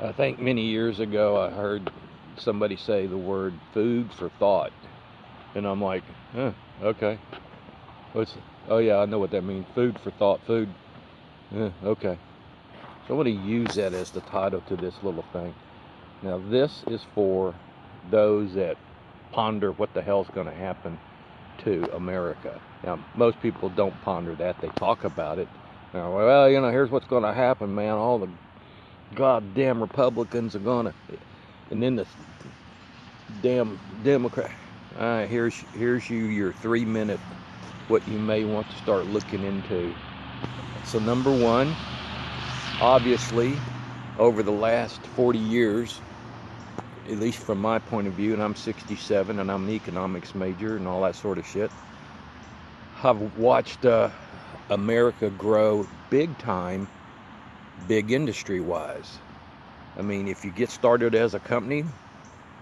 I think many years ago I heard somebody say the word food for thought. And I'm like, okay. What's, oh yeah, I know what that means. Food for thought, food. Okay. So I'm going to use that as the title to this little thing. Now, this is for those that ponder what the hell's going to happen to America. Now, most people don't ponder that. They talk about it. Now, well, here's what's going to happen, man. All the goddamn Republicans are going to, and then the damn Democrat. All right, here's your 3 minute what you may want to start looking into. So number one, obviously, over the last 40 years, at least from my point of view, and I'm 67 and I'm an economics major and all that sort of shit, I've watched America grow big time, big industry wise. I mean, if you get started as a company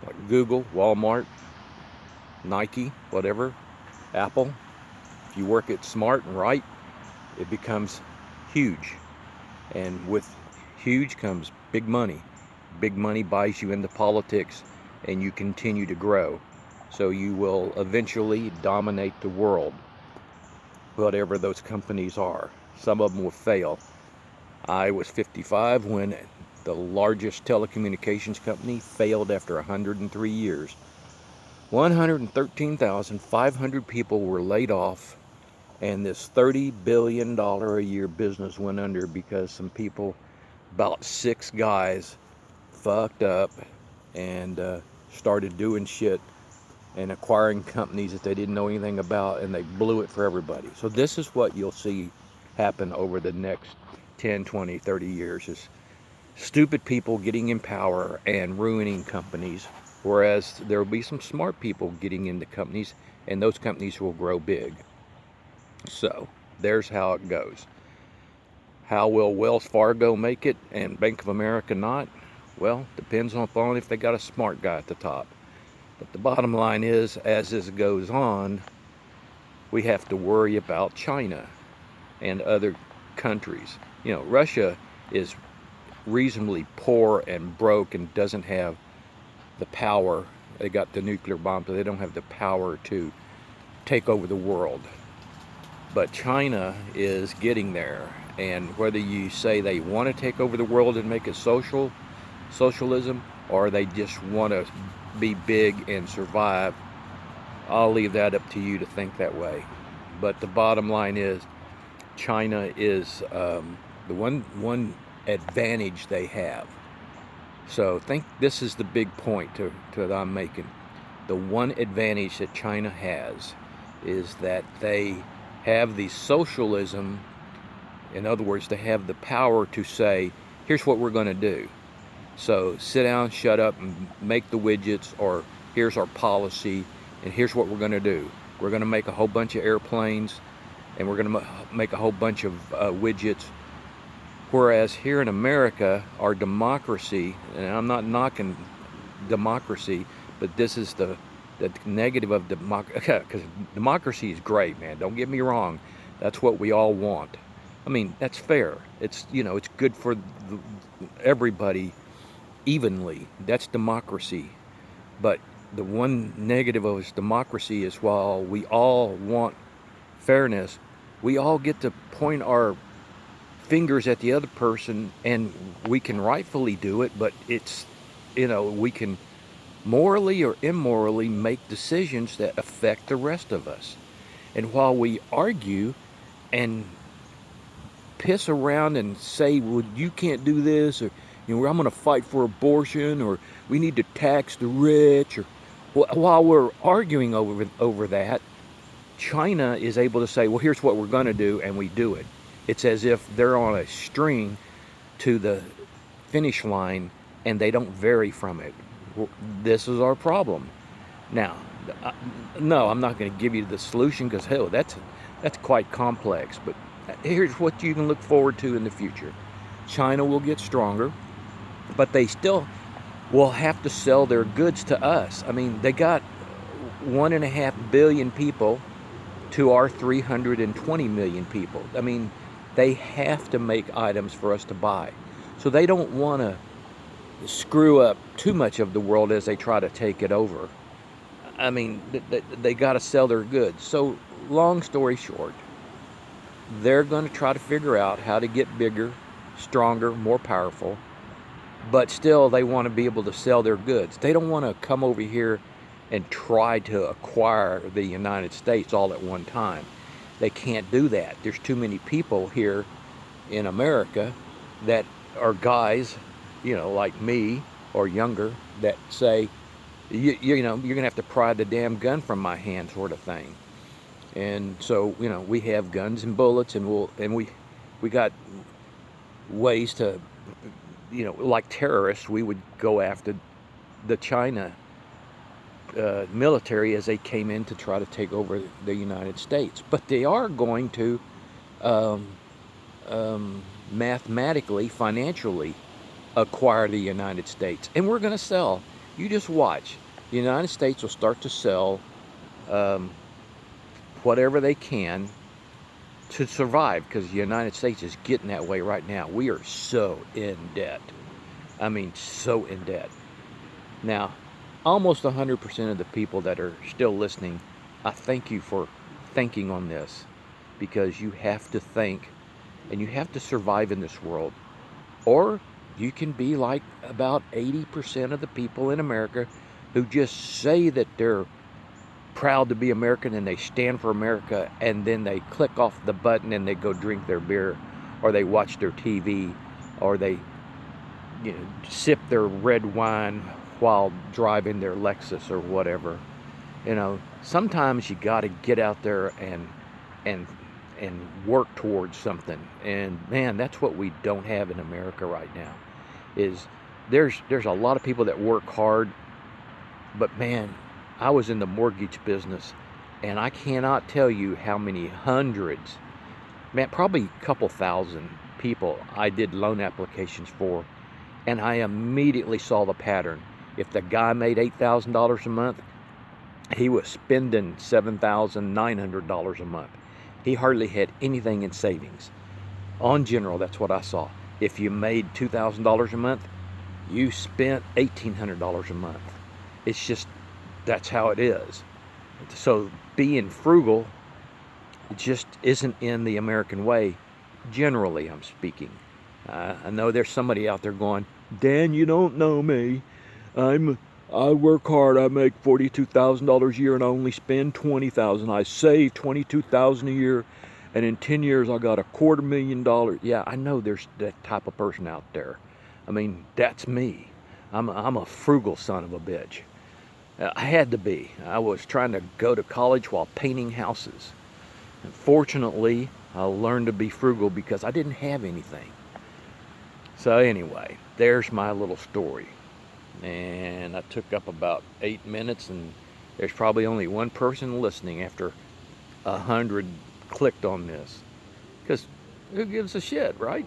like Google, Walmart, Nike, whatever, Apple, if you work it smart and right, it becomes huge. And with huge comes big money. Big money buys you into politics and you continue to grow. So you will eventually dominate the world, whatever those companies are. Some of them will fail. I was 55 when the largest telecommunications company failed after 103 years. 113,500 people were laid off, and this $30 billion a year business went under because some people, about 6 guys, fucked up and started doing shit and acquiring companies that they didn't know anything about, and they blew it for everybody. So this is what you'll see happen over the next 10, 20, 30 years is stupid people getting in power and ruining companies, whereas there will be some smart people getting into companies, and those companies will grow big. So there's how it goes. How will Wells Fargo make it and Bank of America not? Well, depends upon if they got a smart guy at the top. But the bottom line is, as this goes on, we have to worry about China and other countries. Russia is reasonably poor and broke and doesn't have the power. They got the nuclear bomb, but they don't have the power to take over the world. But China is getting there, and whether you say they want to take over the world and make it socialism, or they just want to be big and survive, I'll leave that up to you to think that way. But the bottom line is, China is the one advantage they have. So think this is the big point that I'm making. The one advantage that China has is that they have the socialism. In other words, they have the power to say, here's what we're going to do. So sit down, shut up, and make the widgets, or here's our policy, and here's what we're going to do. We're going to make a whole bunch of airplanes, and we're going to make a whole bunch of widgets. Whereas here in America, our democracy, and I'm not knocking democracy, but this is the negative of democracy, because democracy is great, man. Don't get me wrong. That's what we all want. I mean, that's fair. It's good for everybody evenly. That's democracy. But the one negative of democracy is, while we all want fairness, we all get to point our fingers at the other person, and we can rightfully do it, but we can morally or immorally make decisions that affect the rest of us. And while we argue and piss around and say, well, you can't do this, or I'm going to fight for abortion, or we need to tax the rich, or while we're arguing over that, China is able to say, well, here's what we're going to do, and we do it. It's as if they're on a string to the finish line and they don't vary from it. This is our problem. Now, no, I'm not going to give you the solution, because hell, that's quite complex. But here's what you can look forward to in the future. China will get stronger, but they still will have to sell their goods to us. I mean, they got 1.5 billion people to our 320 million people. I mean, they have to make items for us to buy. So they don't want to screw up too much of the world as they try to take it over. I mean, they got to sell their goods. So, long story short, they're going to try to figure out how to get bigger, stronger, more powerful, but still they want to be able to sell their goods. They don't want to come over here and try to acquire the United States all at one time. They can't do that. There's too many people here in America that are guys, like me or younger, that say, you know, you're gonna have to pry the damn gun from my hand, sort of thing. And so, we have guns and bullets, and we got ways to, like terrorists, we would go after the China military as they came in to try to take over the United States. But they are going to um, mathematically, financially acquire the United States. And we're going to sell. You just watch. The United States will start to sell um, whatever they can to survive, because the United States is getting that way right now. We are so in debt. I mean, so in debt. Now, almost 100% of the people that are still listening, I thank you for thinking on this, because you have to think and you have to survive in this world. Or you can be like about 80% of the people in America who just say that they're proud to be American and they stand for America, and then they click off the button and they go drink their beer, or they watch their TV, or they sip their red wine while driving their Lexus or whatever. Sometimes you got to get out there and and work towards something. And man, that's what we don't have in America right now. Is there's a lot of people that work hard, but man, I was in the mortgage business, and I cannot tell you how many hundreds, man, probably a couple thousand people I did loan applications for, and I immediately saw the pattern. If the guy made $8,000 a month, he was spending $7,900 a month. He hardly had anything in savings. On general, that's what I saw. If you made $2,000 a month, you spent $1,800 a month. It's just, that's how it is. So being frugal just isn't in the American way, generally I'm speaking. I know there's somebody out there going, Dan, you don't know me. I work hard. I make $42,000 a year, and I only spend $20,000. I save $22,000 a year, and in 10 years I got $250,000. Yeah, I know there's that type of person out there. I mean, that's me. I'm a frugal son of a bitch. I had to be. I was trying to go to college while painting houses. And fortunately, I learned to be frugal because I didn't have anything. So anyway, there's my little story. And I took up about 8 minutes, and there's probably only one person listening after 100 clicked on this. Because who gives a shit, right?